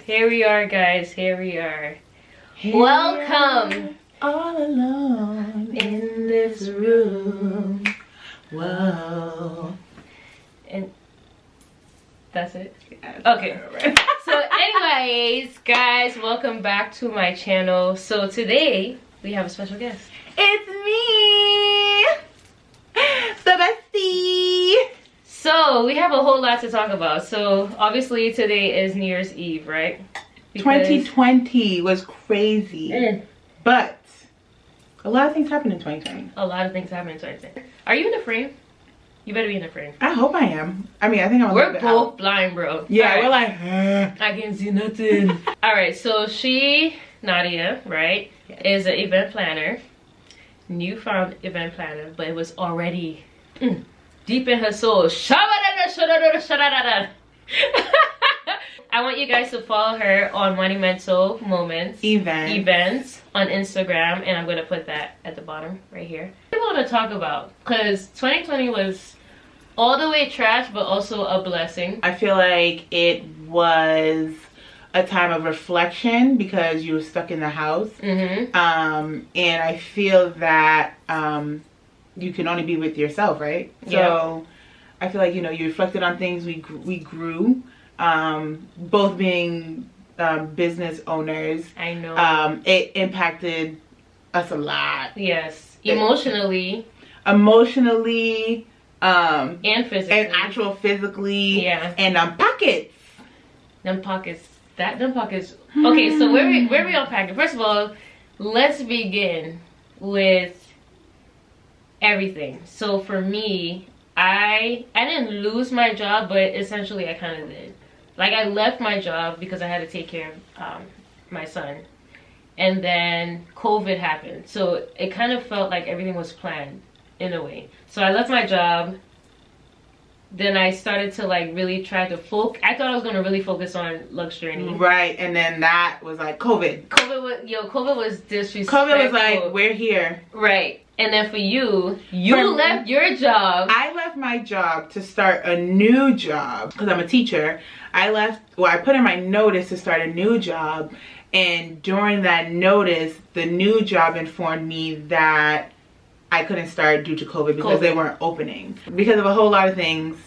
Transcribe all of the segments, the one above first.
Here we are, guys. Here we are. Here Welcome. All alone in this room. Whoa. And that's it? Yes. Okay. So anyways, guys, welcome back to my channel. So today, we have a special guest. It's me, the bestie. So we have a whole lot to talk about. So obviously today is New Year's Eve, right? 2020 was crazy. But a lot of things happened in 2020. A lot of things happened in 2020. Are you in the frame? You better be in the frame. I hope I am. I mean, I think I'm a little We're bit both out. blind, bro. Yeah, All right. we're like, I can't see nothing. Alright, so Nadia, right, is an event planner. Newfound event planner, but it was already deep in her soul. I want you guys to follow her on Monumental Moments events on Instagram, and I'm gonna put that at the bottom right here. What I want to talk about, because 2020 was all the way trash, but also a blessing. I feel like it was a time of reflection because you were stuck in the house. And I feel that you can only be with yourself, right? So I feel like, you know, you reflected on things. We grew, both being business owners. I know. It impacted us a lot. Yes, emotionally and physically, and actual physically. Yeah. And pockets. Them pockets. Okay, so where we unpacking? First of all, let's begin with everything. So for me, I didn't lose my job, but essentially I kind of did. Like, I left my job because I had to take care of my son, and then COVID happened. So it kind of felt like everything was planned in a way. So I left my job. Then I started to like really try to focus. I thought I was gonna really focus on Luxjourni. Right, and then that was like COVID. COVID was disrespectful. COVID was like, we're here. Right. And then for you left your job. I left my job to start a new job because I'm a teacher. I put in my notice to start a new job, and during that notice, the new job informed me that I couldn't start due to COVID because they weren't opening. Because of a whole lot of things.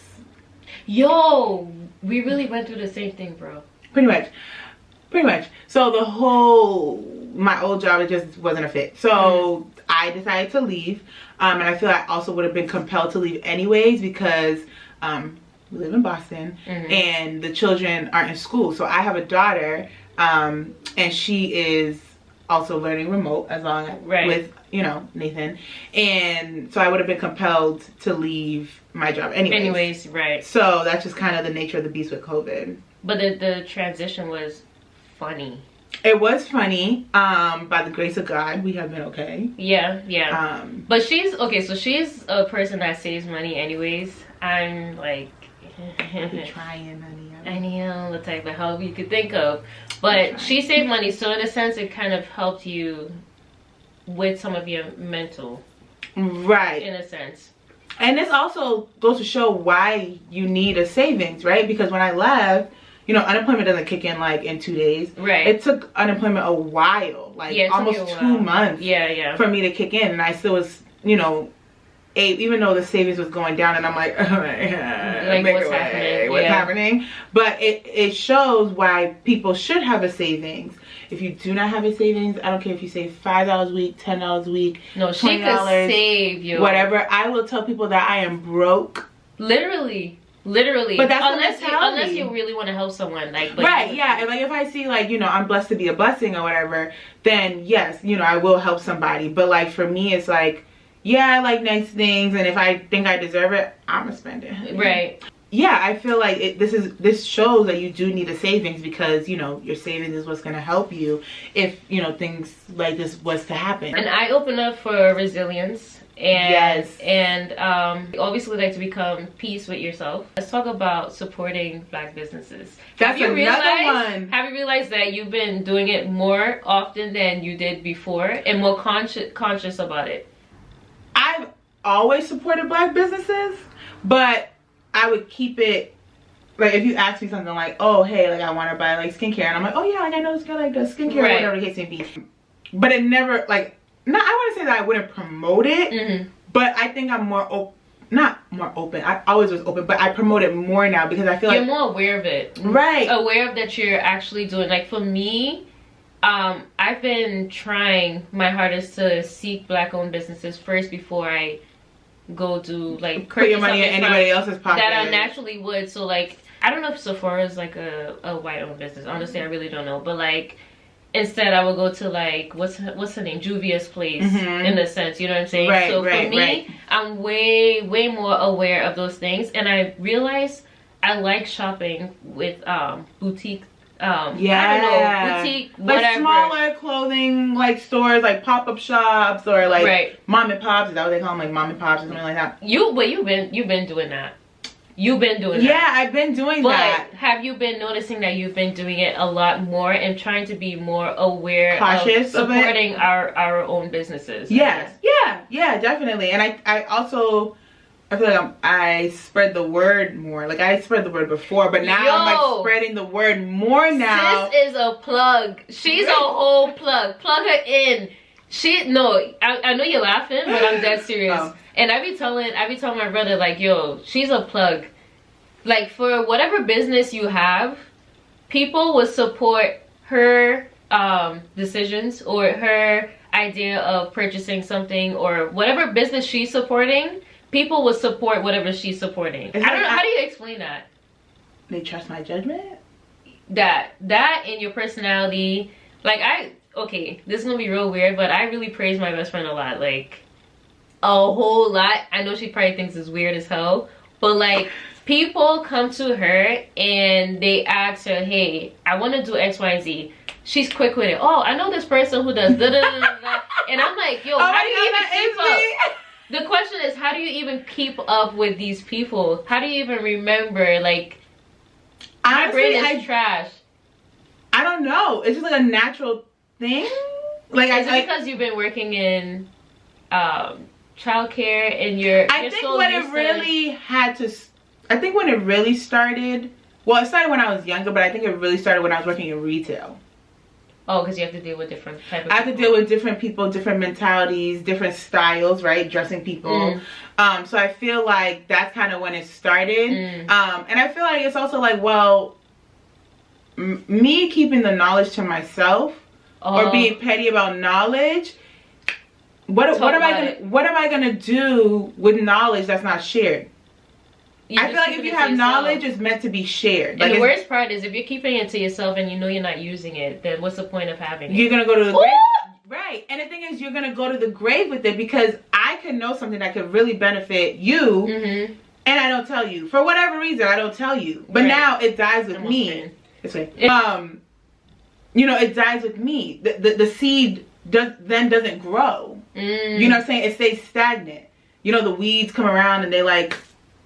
Yo, we really went through the same thing, bro. Pretty much. So my old job, it just wasn't a fit. So I decided to leave. And I feel I also would have been compelled to leave anyways because we live in Boston and the children aren't in school. So I have a daughter and she is also learning remote as long as with, you know, Nathan. And so I would have been compelled to leave my job anyways. Right. So that's just kind of the nature of the beast with COVID. But the transition was funny. It was funny. By the grace of God, we have been okay. Yeah. But she's okay. So she's a person that saves money anyways. I'm like, I've been trying, honey. I know the type of help you could think of. But she saved money, so in a sense, it kind of helped you with some of your mental. Right. In a sense. And this also goes to show why you need a savings, right? Because when I left, you know, unemployment doesn't kick in like in 2 days. Right. It took unemployment a while, like almost 2 months. For me to kick in, and I still was, you know, even though the savings was going down, and I'm like, oh my God, like what's happening? But it shows why people should have a savings. If you do not have a savings, I don't care if you save $5 a week, $10 a week, no, she could save you. Whatever. I will tell people that I am broke. Literally. But that's unless you really want to help someone, like right, yeah. And like if I see like, you know, I'm blessed to be a blessing or whatever, then yes, you know, I will help somebody. But like for me, it's like, yeah, I like nice things, and if I think I deserve it, I'm gonna spend it. Right. Yeah, I feel like this shows that you do need a savings because, you know, your savings is what's gonna help you if, you know, things like this was to happen. And I open up for resilience. And obviously like to become peace with yourself. Let's talk about supporting Black businesses. That's another one. Have you realized that you've been doing it more often than you did before and more conscious about it? I've always supported Black businesses, but I would keep it like if you ask me something like, oh hey, like I want to buy like skincare, and I'm like, oh yeah, like I know this girl like does skincare, Right. whatever the case may be. But it never like, not, I wouldn't say that I wouldn't promote it, but I think I'm more not more open. I always was open, but I promote it more now because I feel you're like more aware of it. Right. Aware of that you're actually doing. Like for me, I've been trying my hardest to seek Black-owned businesses first before I go do like put your money in anybody else's pocket that I naturally would. So like I don't know if Sephora is like a white-owned business. Honestly, I really don't know. But like instead, I would go to like what's her name, Juvia's Place, in a sense. You know what I'm saying? Right, so for right, me, right. I'm way more aware of those things, and I realize I like shopping with boutique. I don't know, boutique, whatever. Like smaller clothing like stores, like pop-up shops, or like mom and pops. Is that what they call them? Like mom and pops or something like that. You've been doing that. You've been doing that. Yeah, I've been doing that. But have you been noticing that you've been doing it a lot more and trying to be more aware, cautious of supporting our own businesses? Yes, yeah, definitely. And I also, I feel like I spread the word more. Like I spread the word before, but now I'm like spreading the word more now. Sis is a plug. She's a whole plug. Plug her in. I know you're laughing, but I'm dead serious. Oh. And I be telling my brother like, yo, she's a plug. Like for whatever business you have, people will support her decisions or her idea of purchasing something, or whatever business she's supporting. People will support whatever she's supporting. I don't know. How do you explain that? They trust my judgment? That and your personality. Like okay, this is gonna be real weird, but I really praise my best friend a lot. Like a whole lot. I know she probably thinks it's weird as hell, but like people come to her and they ask her, hey, I want to do XYZ. She's quick with it. Oh, I know this person who does da da da da. And I'm like, yo, how do you even keep up? The question is, how do you even keep up with these people? How do you even remember? Like, my brain is trash. I don't know. It's just like a natural thing. Like, is it because you've been working in childcare and you're I think when it really had to. I think when it really started. Well, it started when I was younger, but I think it really started when I was working in retail. Oh, because you have to deal with different type of people. I have to deal with different people, different mentalities, different styles, right? Dressing people. So I feel like that's kind of when it started. And I feel like it's also like, well, me keeping the knowledge to myself or being petty about knowledge. What am I gonna do with knowledge that's not shared? I feel like if you have knowledge, it's meant to be shared. And the worst part is if you're keeping it to yourself and you know you're not using it, then what's the point of having it? You're going to go to the grave. Right. And the thing is, you're going to go to the grave with it because I could know something that could really benefit you and I don't tell you. For whatever reason, I don't tell you. But now it dies with me. This way. You know, it dies with me. The seed doesn't grow. You know what I'm saying? It stays stagnant. You know, the weeds come around and they like...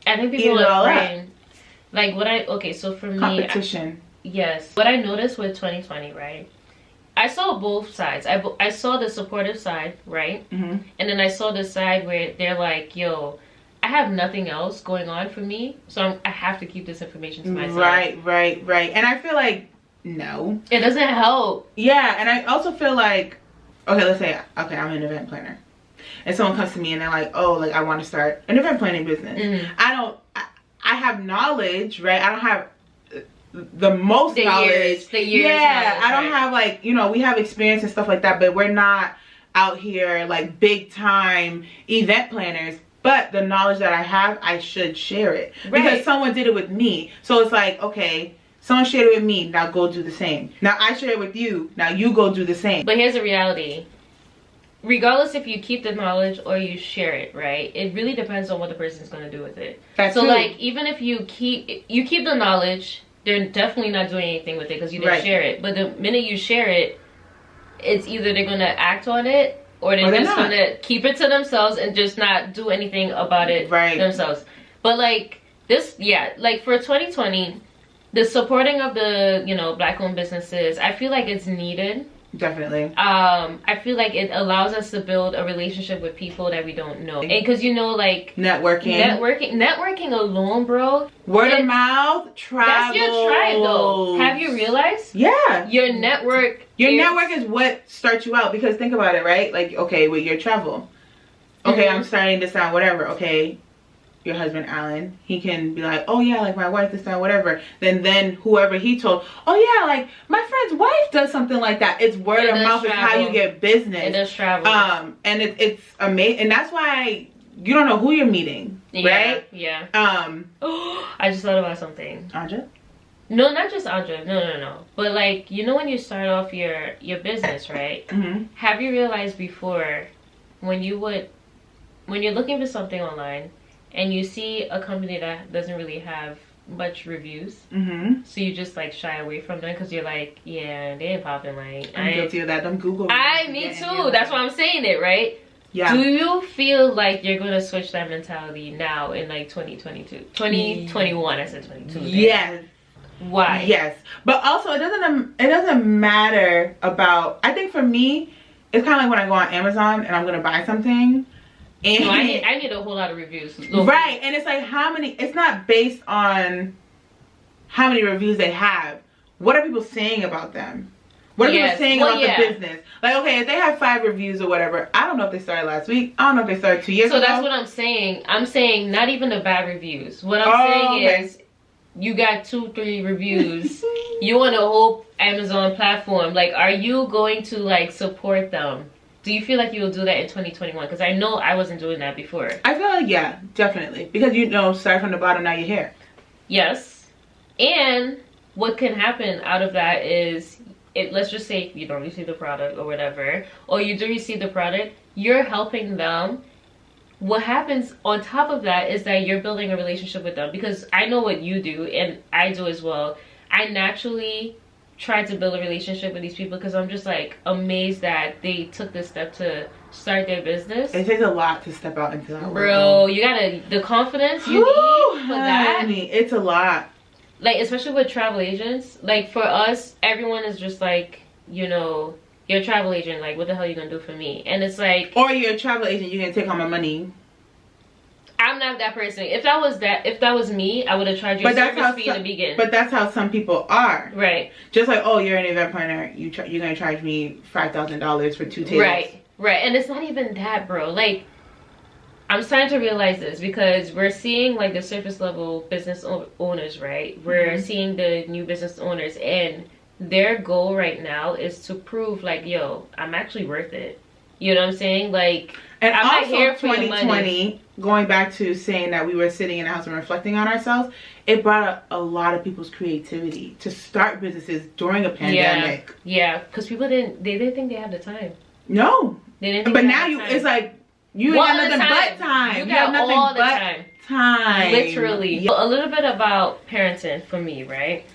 I think people are afraid. Like so for me, competition. Yes. What I noticed with 2020, right? I saw both sides. I saw the supportive side, right? And then I saw the side where they're like, yo, I have nothing else going on for me, so I have to keep this information to myself. Right. And I feel like, no. It doesn't help. Yeah, and I also feel like, okay, let's say, I'm an event planner. And someone comes to me and they're like, oh, like I want to start an event planning business. I have knowledge, right? I don't have the most knowledge. The years knowledge, I don't have like, you know, we have experience and stuff like that, but we're not out here like big time event planners. But the knowledge that I have, I should share it. Because someone did it with me. So it's like, okay, someone shared it with me, now go do the same. Now I share it with you, now you go do the same. But here's the reality. Regardless if you keep the knowledge or you share it, right? It really depends on what the person's going to do with it. That's so true. Like even if you keep the knowledge, they're definitely not doing anything with it because you didn't share it. But the minute you share it, it's either they're going to act on it or they're just going to keep it to themselves and just not do anything about it themselves. But like this, like for 2020, the supporting of the, you know, Black-owned businesses, I feel like it's needed. Definitely. I feel like it allows us to build a relationship with people that we don't know. And because, you know, like networking alone, bro. Word of mouth, travel. That's your tribe, though. Have you realized? Yeah. Your network is what starts you out. Because think about it, right? Like, okay, with your travel. Okay, I'm starting this out, whatever. Okay, your husband Alan, he can be like, oh yeah, like my wife this time, whatever. Then whoever he told, oh yeah, like my friend's wife does something like that. It's word of mouth is how you get business. It does travel. And it's amazing, and that's why you don't know who you're meeting, right? Yeah. I just thought about something. Anja? No, not just Anja. No. But like, you know, when you start off your business, right? Mm-hmm. Have you realized before when you're looking for something online, and you see a company that doesn't really have much reviews, so you just like shy away from them because you're like, yeah, they ain't popping. Like, I'm guilty of that. Them Google. Me too. That's why I'm saying it, right? Yeah. Do you feel like you're gonna switch that mentality now in like 2021? I said 22. Yes. Why? Yes, but also it doesn't matter about. I think for me, it's kind of like when I go on Amazon and I'm gonna buy something. And no, I need a whole lot of reviews. Right, and it's like how many, it's not based on how many reviews they have. What are people saying about them? What are people saying about the business? Like, okay, if they have 5 reviews or whatever, I don't know if they started last week. I don't know if they started 2 years ago. So that's what I'm saying. I'm saying not even the bad reviews. What I'm saying is you got 2-3 reviews. You on a whole Amazon platform. Like, are you going to like support them? Do you feel like you will do that in 2021? Because I know I wasn't doing that before. I feel like, yeah, definitely. Because, you know, start from the bottom, now you're here. Yes. And what can happen out of that is, let's just say you don't receive the product or whatever, or you do receive the product, you're helping them. What happens on top of that is that you're building a relationship with them. Because I know what you do, and I do as well. I naturally try to build a relationship with these people because I'm just like amazed that they took this step to start their business. It takes a lot to step out into that world. Bro, you gotta, the confidence you need for that. It's a lot. Like, especially with travel agents. Like, for us, everyone is just like, you know, you're a travel agent. Like, what the hell are you gonna do for me? And it's like... Or you're a travel agent, you're gonna take all my money. I'm not that person. If that was me, I would have charged you a service fee in the beginning. But that's how some people are. Right. Just like, oh, you're an event planner, you're gonna charge me $5,000 for 2 tables. Right. And it's not even that, bro. Like, I'm starting to realize this because we're seeing like the surface level business owners, right? We're seeing the new business owners, and their goal right now is to prove like, yo, I'm actually worth it. You know what I'm saying? Like, and I'm also not here for 2020, going back to saying that we were sitting in the house and reflecting on ourselves, it brought a lot of people's creativity to start businesses during a pandemic. Yeah, because people didn't think they had the time. No. They didn't think but now it's like, you ain't got nothing but time. You got nothing all the but time. Literally. Yeah. So a little bit about parenting for me, right?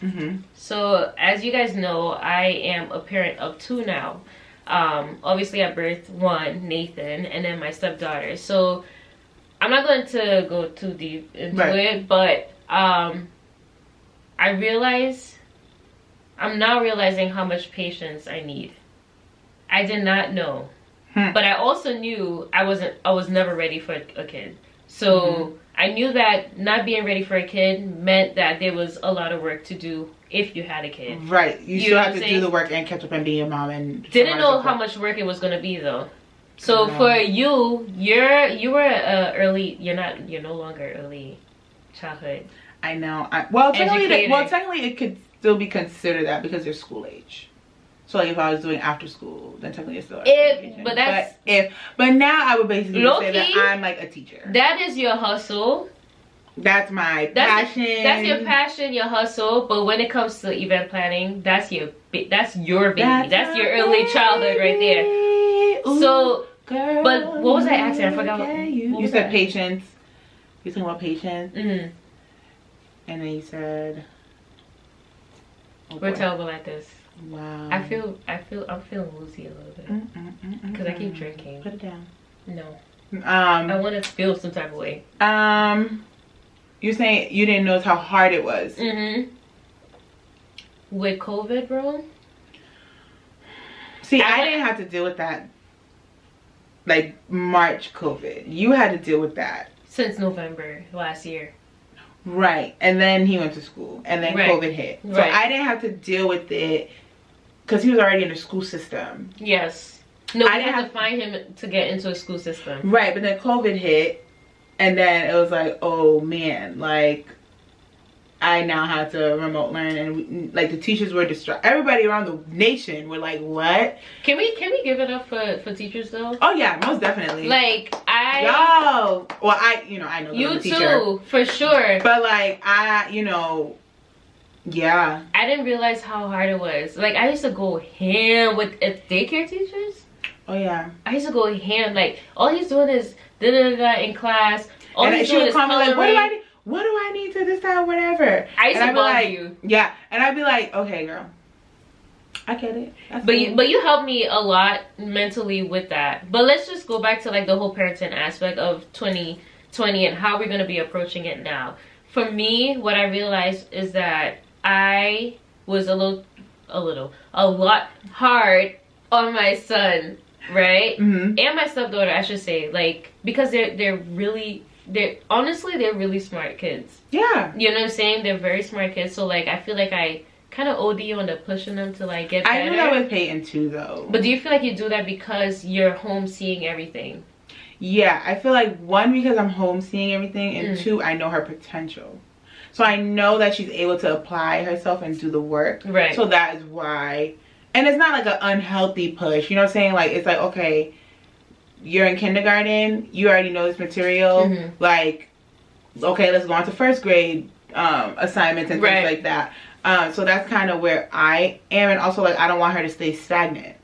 So as you guys know, I am a parent of 2 now. Obviously I birthed 1, Nathan, and then my stepdaughter. So I'm not going to go too deep into it, but I'm now realizing how much patience I need. I did not know. But I also knew I was never ready for a kid. So I knew that not being ready for a kid meant that there was a lot of work to do if you had a kid. Right. You still have to do the work and catch up and be a mom and didn't know how much work it was gonna be though. So for you, you were early. You're no longer early childhood. I know. Well, technically it could still be considered that because they're school age. So like if I was doing after school, then technically it's still but now I would basically say that I'm like a teacher. That is your hustle. That's my passion. That's your passion, your hustle. But when it comes to event planning, that's your baby. That's your early childhood right there. Ooh, so, girl, but what was I asking? I forgot. You said patience. You talking about patience. And then you said, we're terrible at this. Wow. I'm feeling woozy a little bit because I keep drinking. Put it down. No. I want to feel some type of way. You're saying you didn't notice how hard it was. With COVID, bro. See, I didn't have to deal with that. Like March COVID. You had to deal with that. Since November last year. Right. And then he went to school. And then COVID hit. So I didn't have to deal with it because he was already in the school system. Yes. No, I didn't have to find him to get into a school system. Right, but then COVID hit. And then it was like, oh man, like I now had to remote learn, and like the teachers were distraught. Everybody around the nation were like, what? Can we give it up for teachers though? Oh yeah, most definitely. Like I know you teacher, too, for sure. But like yeah. I didn't realize how hard it was. Like I used to go ham with daycare teachers. Oh yeah. I used to go ham. Like all he's doing is da da da in class. All he's doing is coloring. Like, what do I need to this time, whatever. I used to bug you. Yeah, and I'd be like, okay, girl, I get it. But you helped me a lot mentally with that. But let's just go back to like the whole parenting aspect of 2020 and how we're gonna be approaching it now. For me, what I realized is that I was a lot hard on my son, right? Mm-hmm. And my stepdaughter, I should say, like because they're really smart kids. Yeah. You know what I'm saying? They're very smart kids. So like I feel like I kind of OD on the pushing them to like get better. I do that with Peyton too though. But do you feel like you do that because you're home seeing everything? Yeah, I feel like one, because I'm home seeing everything, and two, I know her potential. So I know that she's able to apply herself and do the work. Right. So that is why. And it's not like an unhealthy push. You know what I'm saying? Like it's like, okay, you're in kindergarten, you already know this material, like okay, let's go on to first grade assignments and things like that. So that's kind of where I am, and also like I don't want her to stay stagnant.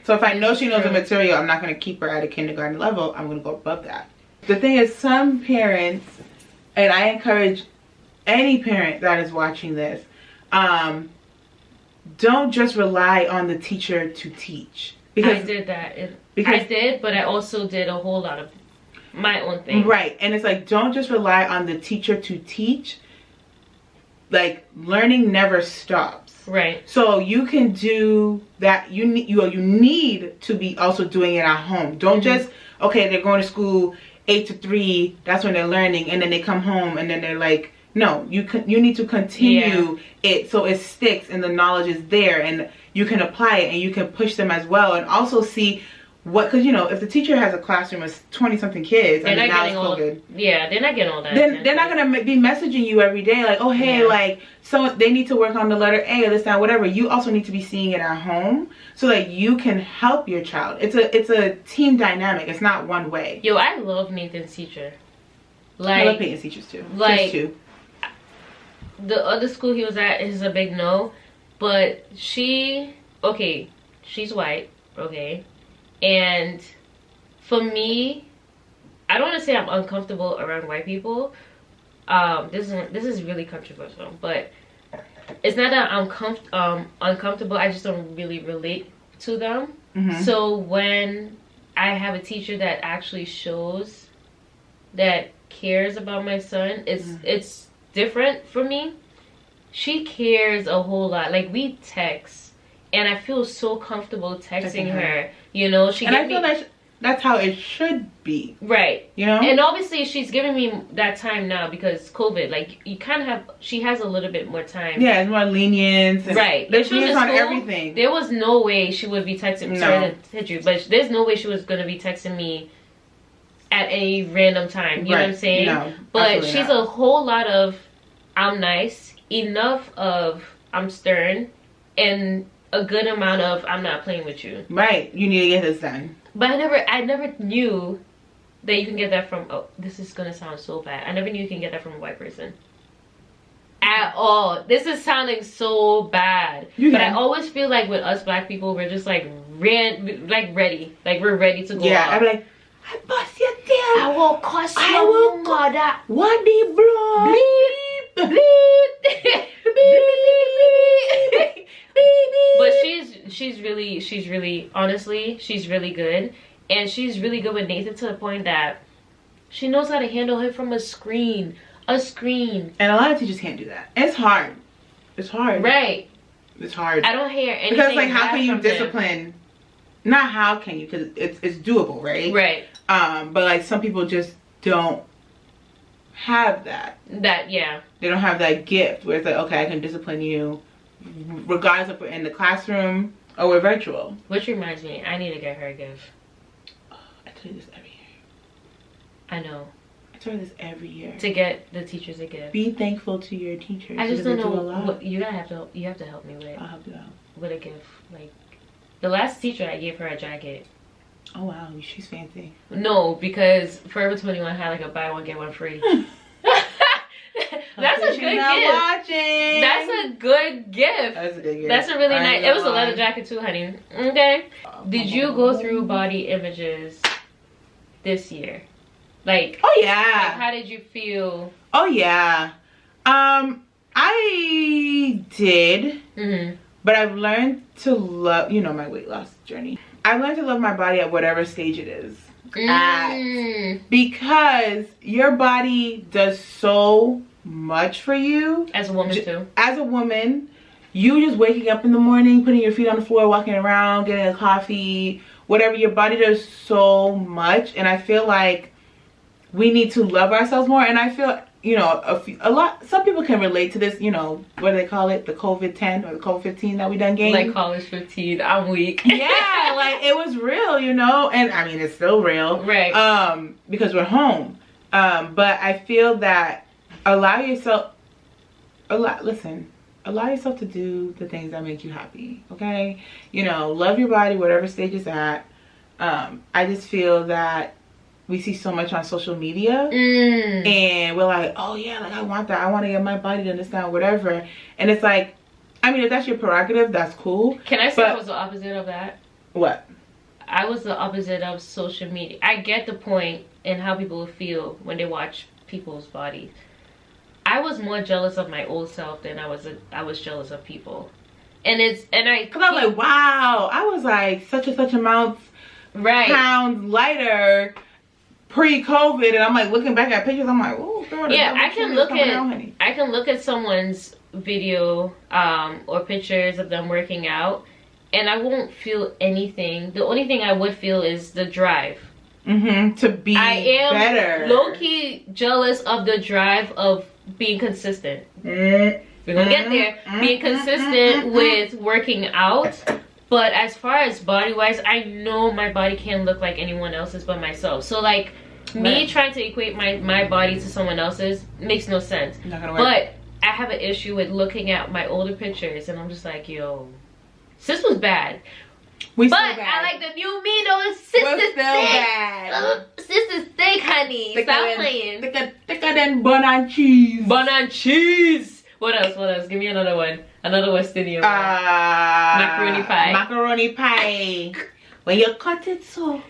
So if I know she knows the material, I'm not going to keep her at a kindergarten level. I'm going to go above that. The thing is, some parents, and I encourage any parent that is watching this, don't just rely on the teacher to teach. Because I did that. I did, but I also did a whole lot of my own thing. Right. And it's like, don't just rely on the teacher to teach. Like, learning never stops. Right. So you can do that. You need to be also doing it at home. Don't just, okay, they're going to school 8 to 3. That's when they're learning. And then they come home and then they're like, no, you need to continue it so it sticks and the knowledge is there and you can apply it and you can push them as well, and also see what, because you know, if the teacher has a classroom of 20-something kids, they're and not now getting it's COVID, they're not getting all that. Then they're not gonna be messaging you every day like, oh hey, like so they need to work on the letter A or this, that, whatever. You also need to be seeing it at home so that you can help your child. It's a team dynamic. It's not one way. Yo, I love Nathan's teacher. Like, I love Peyton's teachers too. Like the other school he was at is a big no, but she's white, okay, and for me, I don't want to say I'm uncomfortable around white people. This is really controversial, but it's not that I'm uncomfortable. I just don't really relate to them. So when I have a teacher that actually shows that cares about my son, it's different for me. She cares a whole lot. Like, we text, and I feel so comfortable texting her. You know, I feel like that's how it should be. Right. You know? And obviously, she's giving me that time now because COVID. Like, you kind of have, she has a little bit more time. Yeah, it's more lenience. Right. There's lenience on everything. There was no way she would be texting me. Sorry to hit you, but there's no way she was going to be texting me at a random time. You know what I'm saying? No, but she's a whole lot of, I'm nice, enough of I'm stern, and a good amount of I'm not playing with you. Right. You need to get this done. But I never knew that you can get that from, oh, this is gonna sound so bad. I never knew you can get that from a white person. At all. This is sounding so bad. But I always feel like with us black people, we're just like ready. Like we're ready to go Yeah, out. I'm like, I bust your tail. I will cuss you. I will cut that. What the blood? Bleep. Bleep. Bleep. But she's really honestly, she's really good, and she's really good with Nathan to the point that she knows how to handle him from a screen. And a lot of teachers can't do that. It's hard. Right. It's hard. I don't hear anything because like, how bad can you from discipline not how can you, because it's doable, right? Right. But like some people just don't have that. Yeah. They don't have that gift where it's like, okay, I can discipline you regardless if we're in the classroom or we're virtual. Which reminds me, I need to get her a gift. Oh, I tell you this every year. I know. I tell you this every year. To get the teachers a gift. Be thankful to your teachers. I just don't know what you have to help me with. I'll help you out. With a gift. Like the last teacher, I gave her a jacket. Oh wow, she's fancy. No, because Forever 21 had like a buy one get one free. That's a good gift. Watching. That's a good gift. That's a good gift. That's a really nice. It was a leather jacket too, honey. Okay. Did you go through body images this year? Like, oh yeah. Like, how did you feel? Oh yeah. I did. But I've learned to love, you know, my weight loss journey. I've learned to love my body at whatever stage it is at, because your body does so much for you. As a woman too. As a woman, you just waking up in the morning, putting your feet on the floor, walking around, getting a coffee, whatever. Your body does so much, and I feel like we need to love ourselves more. And I feel, you know, some people can relate to this, you know, what do they call it? The COVID-10 or the COVID-15 that we done gained? Like college 15, I'm weak. Yeah, like it was real, you know, and I mean, it's still real. Right. Because we're home. But I feel that allow yourself to do the things that make you happy, okay? You know, love your body, whatever stage it's at. I just feel that we see so much on social media and we're like, oh yeah, like I want that. I want to get my body to understand whatever. And it's like, I mean, if that's your prerogative, that's cool. Can I say I was the opposite of that? What? I was the opposite of social media. I get the point in how people feel when they watch people's bodies. I was more jealous of my old self than I was jealous of people. Cause I was like, wow, I was like such and such amounts pounds lighter pre-COVID, and I'm like looking back at pictures, I'm like, oh girl, yeah, I can look at someone's video or pictures of them working out, and I won't feel anything. The only thing I would feel is the drive. To be better. I am low-key jealous of the drive of being consistent. We're gonna get there. Being consistent with working out. But as far as body-wise, I know my body can't look like anyone else's but myself. So like me trying to equate my body to someone else's makes no sense. Not gonna work. But I have an issue with looking at my older pictures and I'm just like, yo, sis was bad. But I like the new me though. Sister still bad. Sister steak, honey. Stop playing. Thicker than bun and cheese. Bun and cheese. What else? Give me another one. Another West Indian one. Macaroni pie. Macaroni pie. When you cut it so.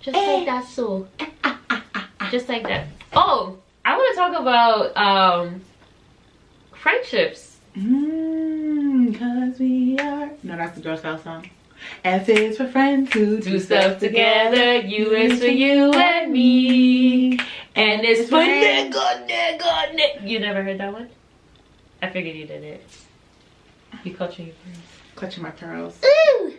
Just like that so. Just like that. Oh, I want to talk about friendships. Cause we are. No, that's the Girl Scout song. F is for friends who do stuff together. U is for you and me. And it's for nigga. You never heard that one? I figured you did it. You clutching your pearls. Clutching my pearls. Ooh.